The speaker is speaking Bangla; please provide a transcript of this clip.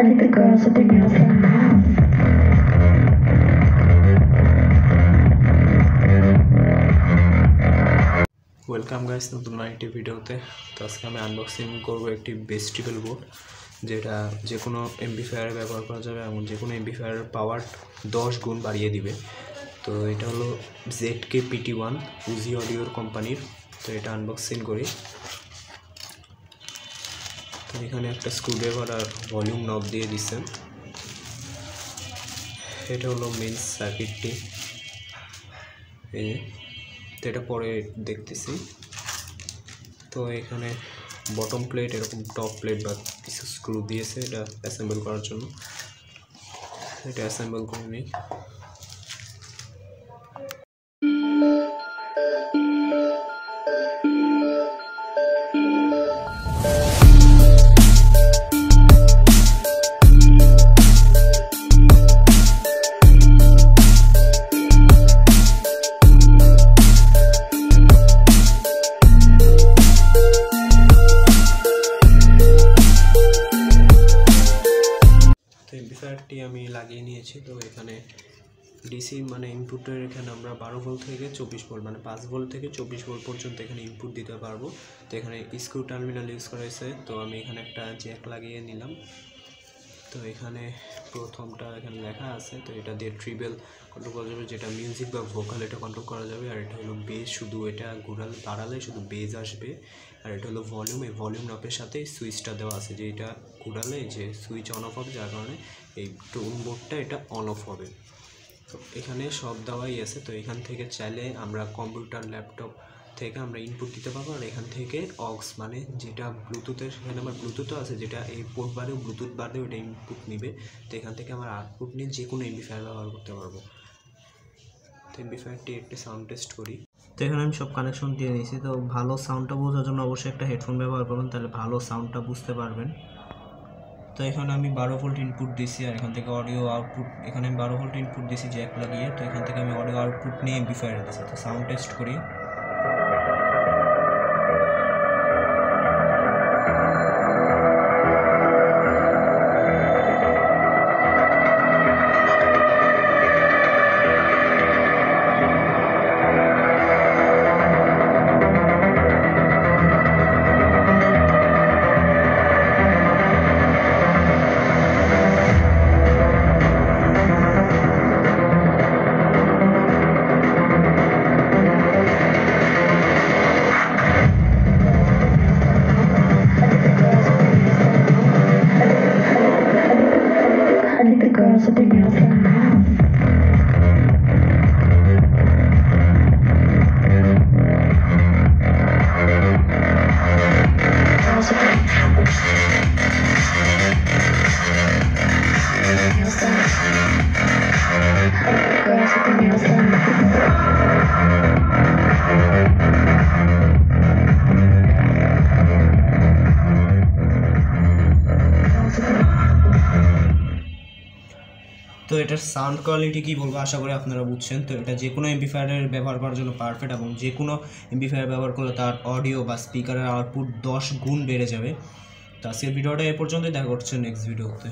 get the girls with their nails done now. Welcome guys নতুন আরেকটি ভিডিওতে। তো আজকে আমি আনবক্সিং করবো একটি বেস্টিবল বোর্ড, যেটা যে কোনো এমপ্লিফায়ারে ব্যবহার করা যাবে এবং যে কোনো এমপ্লিফায়ারের পাওয়ার 10 গুণ বাড়িয়ে দিবে। তো এটা হলো ZK PT1 উজি অডিওর কোম্পানির। তো এটা আনবক্সিং করি। তো এখানে একটা স্ক্রুড্রাইভার আর ভলিউম নব দিয়ে দিচ্ছে। এটা হলো মেইন সার্কিটটি, এই তো এটা পরে দেখতেছি। তো এখানে বটম প্লেট, এরকম টপ প্লেট বা কিছু স্ক্রু দিয়েছে এটা অ্যাসেম্বল করার জন্য। এটা অ্যাসেম্বল করে নিই। এমপ্লিফায়ারটি আমি লাগিয়ে নিয়েছি। তো এখানে ডিসি মানে ইনপুটের এখানে আমরা 12 ভোল্ট থেকে 24 ভোল্ট মানে 5 ভোল্ট থেকে 24 ভোল্ট পর্যন্ত এখানে ইনপুট দিতে পারবো। তো এখানে স্ক্রু টার্মিনাল ইউজ করা হয়েছে। তো আমি এখানে একটা জ্যাক লাগিয়ে নিলাম। তো এখানে প্রথমটা এখানে লেখা আছে, তো এটা দিয়ে ট্রিবেল কন্ট্রোল করা যাবে, যেটা মিউজিক বা ভোকাল এটা কন্ট্রোল করা যাবে। আর এটা হলো বেস, শুধু এটা বাড়ালে শুধু বেস আসবে। আর এটা হলো ভলিউম, এই ভলিউম নবের সাথে সুইচটা দেওয়া আছে, যে এটা ঘুরালে যে সুইচ অন অফ হবে, যার কারণে এই টোন বোর্ডটা এটা অন অফ হবে। তো এখানে সব দেওয়াই আছে। তো এখান থেকে চাইলে আমরা কম্পিউটার ল্যাপটপ থেকে আমরা ইনপুট দিতে পারবো। আর এখান থেকে অক্স মানে যেটা ব্লুটুথের, সেখানে আমার ব্লুটুথও আছে, যেটা এই পোর্ট বাদেও ব্লুটুথ বাদেও এটা ইনপুট নিবে। তো এখান থেকে আমার আউটপুট নিয়ে যে কোনো এমপ্লিফায়ার ব্যবহার করতে পারবো। তো এমপ্লিফায়ারটি একটি সাউন্ড টেস্ট করি। তো এখানে আমি সব কানেকশন দিয়ে নিয়েছি। তো ভালো সাউন্ডটা বোঝার জন্য অবশ্যই একটা হেডফোন ব্যবহার করবেন, তাহলে ভালো সাউন্ডটা বুঝতে পারবেন। তো এখানে আমি 12 ভোল্ট ইনপুট দিছি, আর এখান থেকে অডিও আউটপুট, এখানে আমি 12 ভোল্ট ইনপুট দিছি জ্যাক লাগিয়ে। তো এখান থেকে আমি অডিও আউটপুট নিয়ে এমপ্লিফায়ারে দিছি। তো সাউন্ড টেস্ট করি। Get the girls with their nails done now. Girls with their nails done. Girls with their nails done. তো এটার সাউন্ড কোয়ালিটি কী বলবো, আশা করি আপনারা বুঝছেন। তো এটা যে কোনো এমপ্লিফায়ারের ব্যবহার করার জন্য পারফেক্ট, এবং যে কোনো এমপ্লিফায়ার ব্যবহার করলে তার অডিও বা স্পিকারের আউটপুট 10 গুণ বেড়ে যাবে। তো আজকের ভিডিওটা এ পর্যন্তই, দেখা করছে নেক্সট ভিডিওতে।